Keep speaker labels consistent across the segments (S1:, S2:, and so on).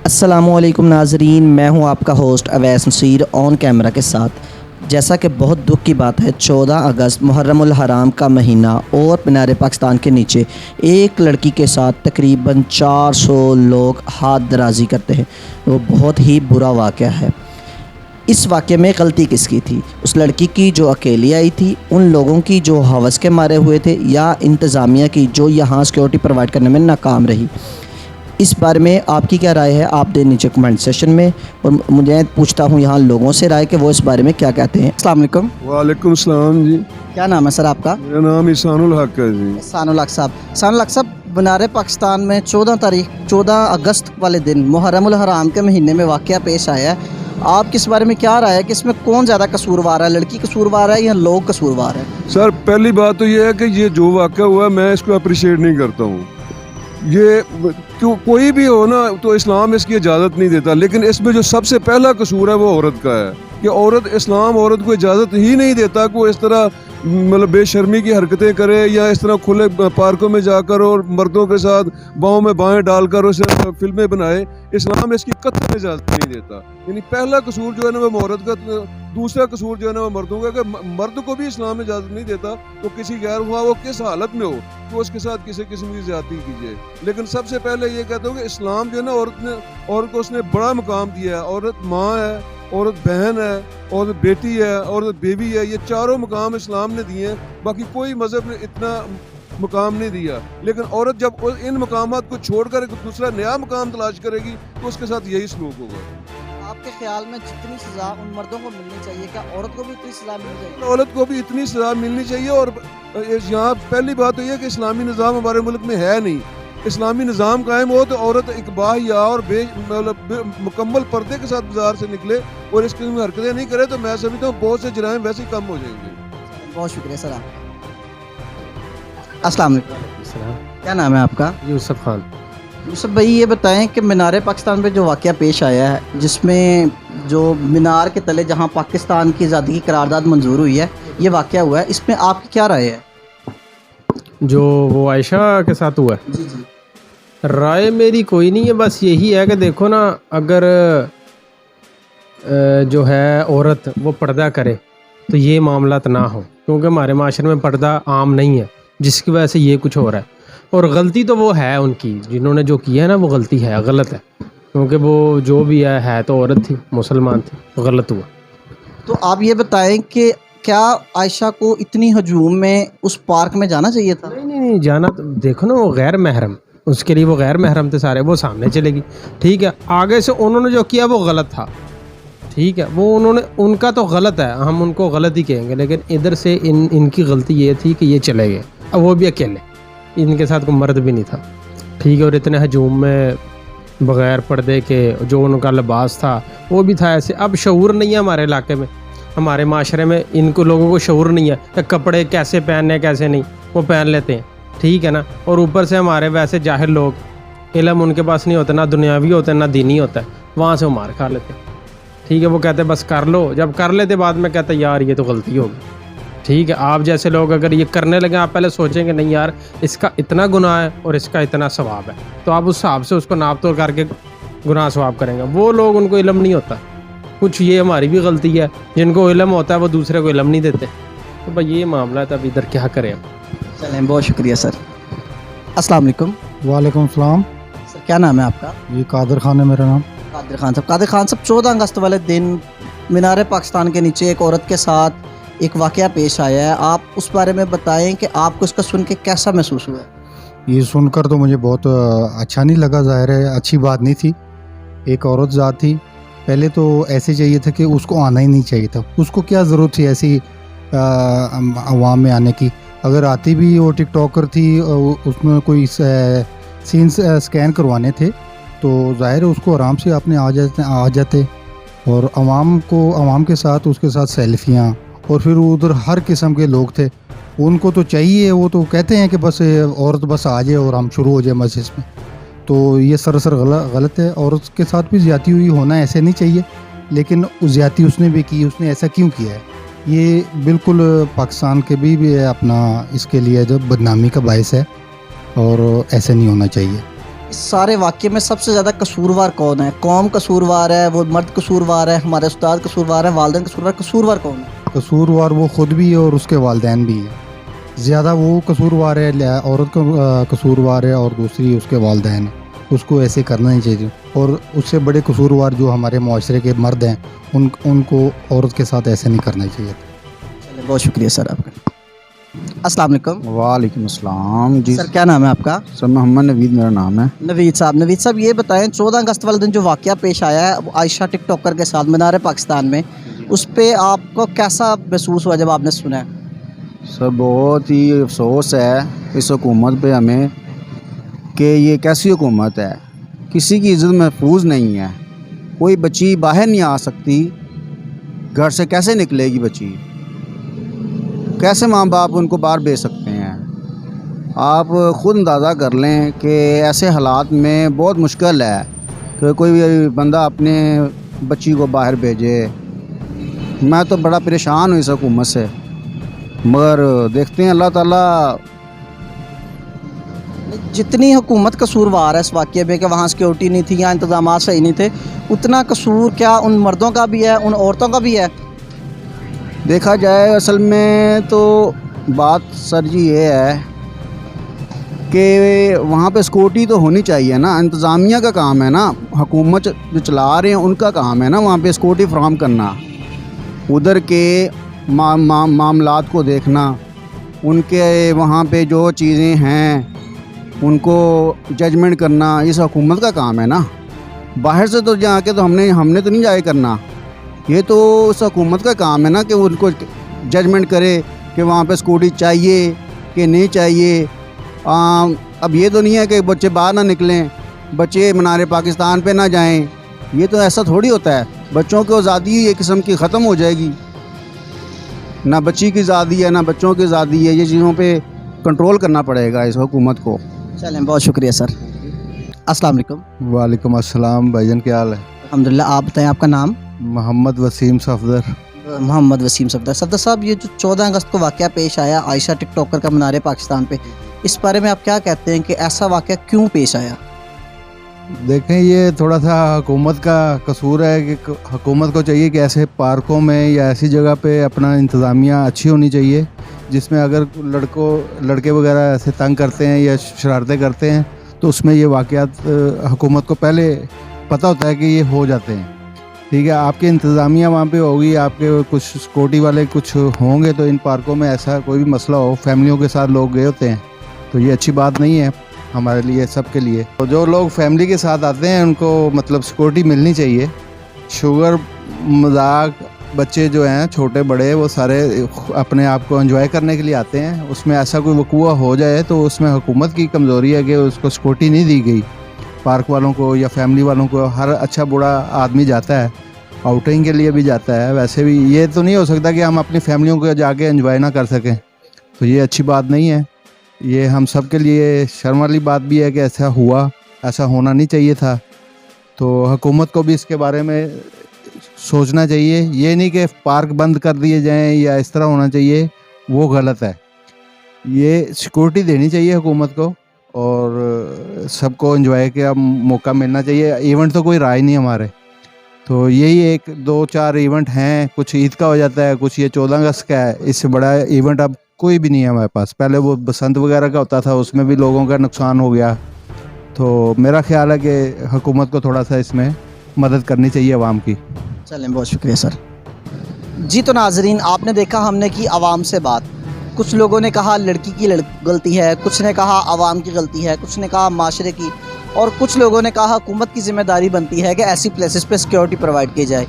S1: السلام علیکم ناظرین، میں ہوں آپ کا ہوسٹ اویس نصیر آن کیمرہ کے ساتھ۔ جیسا کہ بہت دکھ کی بات ہے، 14 اگست محرم الحرام کا مہینہ اور مینار پاکستان کے نیچے ایک لڑکی کے ساتھ تقریباً 400 لوگ ہاتھ درازی کرتے ہیں۔ وہ بہت ہی برا واقعہ ہے۔ اس واقعے میں غلطی کس کی تھی؟ اس لڑکی کی جو اکیلی آئی تھی، ان لوگوں کی جو ہوس کے مارے ہوئے تھے، یا انتظامیہ کی جو یہاں سیکیورٹی پرووائڈ کرنے میں ناکام رہی؟ اس بارے میں آپ کی کیا رائے ہے؟ آپ دیں نیچے کمنٹ سیشن میں، اور مجھے پوچھتا ہوں یہاں لوگوں سے رائے کہ وہ اس بارے میں کیا کہتے ہیں۔ السلام علیکم۔
S2: وعلیکم السلام جی،
S1: کیا نام ہے سر آپ کا؟
S2: میرا نام احسان الحق ہے جی۔
S1: احسان الحق صاحب، احسان الحق صاحب، مینار پاکستان میں 14 اگست والے دن محرم الحرام کے مہینے میں واقعہ پیش آیا ہے۔ آپ کس بارے میں کیا رائے ہے کہ اس میں کون زیادہ قصوروار ہے؟ لڑکی قصوروار ہے یا لوگ قصوروار ہے؟
S2: سر، پہلی بات تو یہ ہے کہ یہ جو واقعہ ہوا ہے میں اس کو اپریشیٹ نہیں کرتا ہوں۔ یہ کوئی بھی ہو نا تو اسلام اس کی اجازت نہیں دیتا، لیکن اس میں جو سب سے پہلا قصور ہے وہ عورت کا ہے کہ اسلام عورت کو اجازت ہی نہیں دیتا کہ وہ اس طرح مطلب بے شرمی کی حرکتیں کرے، یا اس طرح کھلے پارکوں میں جا کر اور مردوں کے ساتھ باؤں میں بائیں ڈال کر اسے فلمیں بنائے۔ اسلام اس کی قطعی اجازت نہیں دیتا۔ یعنی پہلا قصور جو ہے نا وہ عورت کا، دوسرا قصور جو ہے نا وہ مردوں کا، کہ مرد کو بھی اسلام اجازت نہیں دیتا تو کسی غیر ہوا وہ کس حالت میں ہو تو اس کے ساتھ کسی قسم کی زیادتی کیجیے۔ لیکن سب سے پہلے یہ کہتا ہوں کہ اسلام جو ہے نا عورت کو اس نے بڑا مقام دیا ہے۔ عورت ماں ہے، عورت بہن ہے، عورت بیٹی ہے، عورت بیوی ہے، یہ چاروں مقام اسلام نے دیے ہیں۔ باقی کوئی مذہب نے اتنا مقام نہیں دیا۔ لیکن عورت جب ان مقامات کو چھوڑ کر ایک دوسرا نیا مقام تلاش کرے گی تو اس کے ساتھ یہی سلوک ہوگا۔
S1: آپ کے خیال میں جتنی سزا ان مردوں کو ملنی چاہیے، کیا عورت کو بھی اتنی سزا ملنی چاہیے؟
S2: عورت کو بھی اتنی سزا ملنی چاہیے۔ اور یہاں پہلی بات تو یہ کہ اسلامی نظام ہمارے ملک میں ہے نہیں۔ اسلامی نظام قائم ہو تو عورت ایک باحیا اور مکمل پردے کے ساتھ بازار سے نکلے اور اس قسم کی حرکتیں نہیں کرے تو میں سمجھتا ہوں بہت سے جرائم ویسے ہی کم ہو جائیں گے۔
S1: بہت شکریہ سر آپ کا۔ السلام علیکم، کیا نام ہے آپ کا؟
S3: یوسف خان۔
S1: یوسف بھائی، یہ بتائیں کہ مینار پاکستان پہ جو واقعہ پیش آیا ہے، جس میں جو مینار کے تلے جہاں پاکستان کی آزادی کی قرارداد منظور ہوئی ہے، یہ واقعہ ہوا ہے، اس میں آپ کی کیا رائے ہے؟
S3: جو وہ عائشہ کے ساتھ ہوا ہے،
S1: جی جی،
S3: رائے میری کوئی نہیں ہے، بس یہی ہے کہ دیکھو نا، اگر جو ہے عورت وہ پردہ کرے تو یہ معاملات نہ ہو، کیونکہ ہمارے معاشرے میں پردہ عام نہیں ہے، جس کی وجہ سے یہ کچھ ہو رہا ہے۔ اور غلطی تو وہ ہے ان کی، جنہوں نے جو کیا ہے نا، وہ غلطی ہے، غلط ہے، کیونکہ وہ جو بھی ہے تو عورت تھی، مسلمان تھی، غلط ہوا۔
S1: تو آپ یہ بتائیں کہ کیا عائشہ کو اتنی ہجوم میں اس پارک میں جانا چاہیے تھا؟
S3: نہیں جانا، تو دیکھو نا، وہ غیر محرم، اس کے لیے وہ غیر محرم تھے سارے، وہ سامنے چلے گی، ٹھیک ہے، آگے سے انہوں نے جو کیا وہ غلط تھا، ٹھیک ہے، وہ ان کا تو غلط ہے، ہم ان کو غلط ہی کہیں گے، لیکن ادھر سے ان کی غلطی یہ تھی کہ یہ چلے گئے، اب وہ بھی اکیلے، ان کے ساتھ کوئی مرد بھی نہیں تھا، ٹھیک ہے، اور اتنے ہجوم میں بغیر پردے کے جو ان کا لباس تھا وہ بھی تھا ایسے۔ اب شعور نہیں ہے ہمارے علاقے میں، ہمارے معاشرے میں ان کو لوگوں کو شعور نہیں ہے کہ کپڑے کیسے پہننے کیسے نہیں، وہ پہن لیتے ہیں، ٹھیک ہے نا، اور اوپر سے ہمارے ویسے جاہل لوگ، علم ان کے پاس نہیں ہوتا، نہ دنیاوی ہوتا ہے نہ دینی ہوتا ہے، وہاں سے وہ مار کھا لیتے ہیں، ٹھیک ہے، وہ کہتے ہیں بس کر لو، جب کر لیتے بعد میں کہتے ہیں یار یہ تو غلطی ہوگی، ٹھیک ہے۔ آپ جیسے لوگ اگر یہ کرنے لگے، آپ پہلے سوچیں کہ نہیں یار اس کا اتنا گناہ ہے اور اس کا اتنا ثواب ہے، تو آپ اس حساب سے اس کو ناپ تول کر کے گناہ ثواب کریں گے۔ وہ لوگ، ان کو علم نہیں ہوتا، کچھ یہ ہماری بھی غلطی ہے، جن کو علم ہوتا ہے وہ دوسرے کو علم نہیں دیتے، تو بھائی یہ معاملہ ہے، تب ادھر کیا کریں ہم۔
S1: چلیں، بہت شکریہ سر۔ السلام علیکم۔
S4: وعلیکم السلام،
S1: سر کیا نام ہے آپ کا؟
S4: یہ قادر خان ہے میرا نام۔
S1: قادر خان صاحب، قادر خان صاحب، 14 اگست والے دن مینار پاکستان کے نیچے ایک عورت کے ساتھ ایک واقعہ پیش آیا ہے، آپ اس بارے میں بتائیں کہ آپ کو اس کا سن کے کیسا محسوس ہوا ہے؟
S4: یہ سن کر تو مجھے بہت اچھا نہیں لگا، ظاہر ہے اچھی بات نہیں تھی، ایک عورت ذات تھی، پہلے تو ایسے چاہیے تھا کہ اس کو آنا ہی نہیں چاہیے تھا، اس کو کیا ضرورت تھی ایسی عوام میں آنے کی، اگر آتی بھی وہ ٹک ٹاکر تھی، اس میں کوئی سینس اسکین کروانے تھے تو ظاہر ہے اس کو آرام سے اپنے آ جاتے، اور عوام کے ساتھ اس کے ساتھ سیلفیاں، اور پھر ادھر ہر قسم کے لوگ تھے، ان کو تو چاہیے، وہ تو کہتے ہیں کہ بس عورت بس آ جائے اور ہم شروع ہو جائے مسجد میں، تو یہ سراسر غلط ہے، عورت کے ساتھ بھی زیادتی ہوئی ہونا ایسے نہیں چاہیے، لیکن زیادتی اس نے بھی کی، اس نے ایسا کیوں کیا ہے؟ یہ بالکل پاکستان کے بھی اپنا اس کے لیے جو بدنامی کا باعث ہے، اور ایسے نہیں ہونا چاہیے۔
S1: اس سارے واقعے میں سب سے زیادہ قصوروار کون ہے؟ قوم قصوروار ہے، وہ مرد قصوروار ہے، ہمارے استاد قصوروار ہے، والدین قصوروار کون ہے؟
S4: قصوروار وہ خود بھی ہے اور اس کے والدین بھی ہیں. زیادہ وہ قصوروار ہے، عورت کا قصوروار ہے اور دوسری اس کے والدین ہیں. اس کو ایسے کرنا نہیں چاہیے. اور اس سے بڑے قصوروار جو ہمارے معاشرے کے مرد ہیں ان کو عورت کے ساتھ ایسے نہیں کرنا چاہیے.
S1: چلے بہت شکریہ سر آپ کا. السلام علیکم
S5: وعلیکم السلام جی.
S1: سر، کیا نام ہے آپ کا؟
S5: سر محمد نوید میرا نام ہے.
S1: نوید صاحب یہ بتائیں 14 اگست والے دن جو واقعہ پیش آیا ہے عائشہ ٹک ٹاکر کے ساتھ مینار پاکستان میں، اس پہ آپ کو کیسا محسوس ہوا جب آپ نے سنا؟
S5: سر بہت ہی افسوس ہے اس حکومت پہ ہمیں کہ یہ کیسی حکومت ہے. کسی کی عزت محفوظ نہیں ہے. کوئی بچی باہر نہیں آ سکتی، گھر سے کیسے نکلے گی بچی؟ کیسے ماں باپ ان کو باہر بھیج سکتے ہیں؟ آپ خود اندازہ کر لیں کہ ایسے حالات میں بہت مشکل ہے کہ کوئی بھی بندہ اپنے بچی کو باہر بھیجے. میں تو بڑا پریشان ہوں اس حکومت سے، مگر دیکھتے ہیں اللہ تعالیٰ.
S1: جتنی حکومت قصوروار ہے اس واقعے میں کہ وہاں سیکیورٹی نہیں تھی یا انتظامات صحیح نہیں تھے، اتنا قصور کیا ان مردوں کا بھی ہے، ان عورتوں کا بھی ہے؟
S5: دیکھا جائے اصل میں تو بات سر جی یہ ہے کہ وہاں پہ سیکورٹی تو ہونی چاہیے نا. انتظامیہ کا کام ہے نا، حکومت جو چلا رہے ہیں ان کا کام ہے نا وہاں پہ سیکورٹی فراہم کرنا، ادھر کے معاملات کو دیکھنا، ان کے وہاں پہ جو چیزیں ہیں ان کو ججمنٹ کرنا. اس حکومت کا کام ہے نا. باہر سے تو جا کے تو ہم نے تو نہیں جائے کرنا. یہ تو اس حکومت کا کام ہے نا کہ وہ ان کو ججمنٹ کرے کہ وہاں پہ سیکورٹی چاہیے کہ نہیں چاہیے. اب یہ تو نہیں ہے کہ بچے باہر نہ نکلیں، بچے مینار پاکستان پہ نہ جائیں. یہ تو ایسا تھوڑی ہوتا ہے. بچوں کی آزادی یہ قسم کی ختم ہو جائے گی. نہ بچی کی آزادی ہے نہ بچوں کی آزادی ہے. یہ چیزوں پہ کنٹرول کرنا پڑے گا اس حکومت کو.
S1: چلیں بہت شکریہ سر. السلام علیکم.
S4: وعلیکم السلام بھائی جان، کیا حال ہے؟
S1: الحمدللہ. آپ بتائیں آپ کا نام؟
S4: محمد وسیم صفدر.
S1: محمد وسیم صفدر صاحب، یہ جو 14 اگست کو واقعہ پیش آیا عائشہ ٹک ٹاکر کا مینار پاکستان پہ، اس بارے میں آپ کیا کہتے ہیں کہ ایسا واقعہ کیوں پیش آیا؟
S4: دیکھیں، یہ تھوڑا سا حکومت کا قصور ہے کہ حکومت کو چاہیے کہ ایسے پارکوں میں یا ایسی جگہ پہ اپنا انتظامیہ اچھی ہونی چاہیے جس میں اگر لڑکے وغیرہ ایسے تنگ کرتے ہیں یا شرارتیں کرتے ہیں تو اس میں یہ واقعات حکومت کو پہلے پتہ ہوتا ہے کہ یہ ہو جاتے ہیں. ٹھیک ہے، آپ کے انتظامیہ وہاں پہ ہوگی، آپ کے کچھ سیکورٹی والے کچھ ہوں گے تو ان پارکوں میں ایسا کوئی بھی مسئلہ ہو، فیملیوں کے ساتھ لوگ گئے ہوتے ہیں تو یہ اچھی بات نہیں ہے ہمارے لیے، سب کے لیے. تو جو لوگ فیملی کے ساتھ آتے ہیں ان کو مطلب سیکورٹی ملنی چاہیے. شوگر مذاق بچے جو ہیں چھوٹے بڑے وہ سارے اپنے آپ کو انجوائے کرنے کے لیے آتے ہیں. اس میں ایسا کوئی وقوع ہو جائے تو اس میں حکومت کی کمزوری ہے کہ اس کو سیکورٹی نہیں دی گئی. پارک والوں کو یا فیملی والوں کو ہر اچھا بوڑھا آدمی جاتا ہے، آؤٹنگ کے لیے بھی جاتا ہے. ویسے بھی یہ تو نہیں ہو سکتا کہ ہم اپنی فیملیوں کو جا کے انجوائے نہ کر سکیں، تو یہ اچھی بات نہیں ہے. یہ ہم سب کے لیے شرم والی بات بھی ہے کہ ایسا ہوا، ایسا ہونا نہیں چاہیے تھا. تو حکومت کو بھی اس کے بارے میں سوچنا چاہیے. یہ نہیں کہ پارک بند کر دیے جائیں یا اس طرح ہونا چاہیے، وہ غلط ہے. یہ سیکورٹی دینی چاہیے حکومت کو اور سب کو انجوائے کا موقع ملنا چاہیے. ایونٹ تو کوئی رائے نہیں ہمارے، تو یہی 1-2-4 ایونٹ ہیں. کچھ عید کا ہو جاتا ہے، کچھ یہ 14 اگست کا ہے. اس سے بڑا ایونٹ اب کوئی بھی نہیں ہے ہمارے پاس. پہلے وہ بسنت وغیرہ کا ہوتا تھا، اس میں بھی لوگوں کا نقصان ہو گیا. تو میرا خیال ہے کہ حکومت کو تھوڑا سا اس میں مدد کرنی چاہیے عوام کی.
S1: چلیں بہت شکریہ سر. جی تو ناظرین، آپ نے دیکھا ہم نے کی عوام سے بات. کچھ لوگوں نے کہا لڑکی کی غلطی ہے، کچھ نے کہا عوام کی غلطی ہے، کچھ نے کہا معاشرے کی، اور کچھ لوگوں نے کہا حکومت کی ذمہ داری بنتی ہے کہ ایسی پلیسز پہ سیکیورٹی پرووائڈ کی جائے.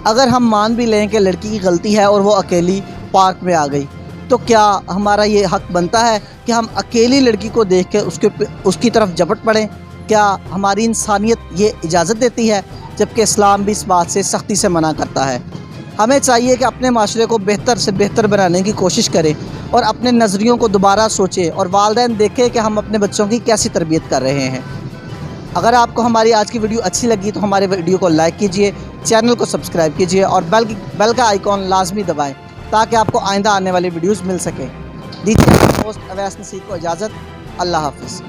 S1: اگر ہم مان بھی لیں کہ لڑکی کی غلطی ہے اور وہ اکیلی پارک میں آ گئی، تو کیا ہمارا یہ حق بنتا ہے کہ ہم اکیلی لڑکی کو دیکھ کے اس کی طرف جھپٹ پڑیں؟ کیا ہماری انسانیت یہ اجازت دیتی ہے؟ جبکہ اسلام بھی اس بات سے سختی سے منع کرتا ہے. ہمیں چاہیے کہ اپنے معاشرے کو بہتر سے بہتر بنانے کی کوشش کریں اور اپنے نظریوں کو دوبارہ سوچیں اور والدین دیکھیں کہ ہم اپنے بچوں کی کیسی تربیت کر رہے ہیں. اگر آپ کو ہماری آج کی ویڈیو اچھی لگی تو ہمارے ویڈیو کو لائک کیجئے، چینل کو سبسکرائب کیجئے اور بیل کا آئیکن لازمی دبائیں تاکہ آپ کو آئندہ آنے والی ویڈیوز مل سکیں. دیجیے ہوسٹ اویس نصیر کو اجازت. اللہ حافظ.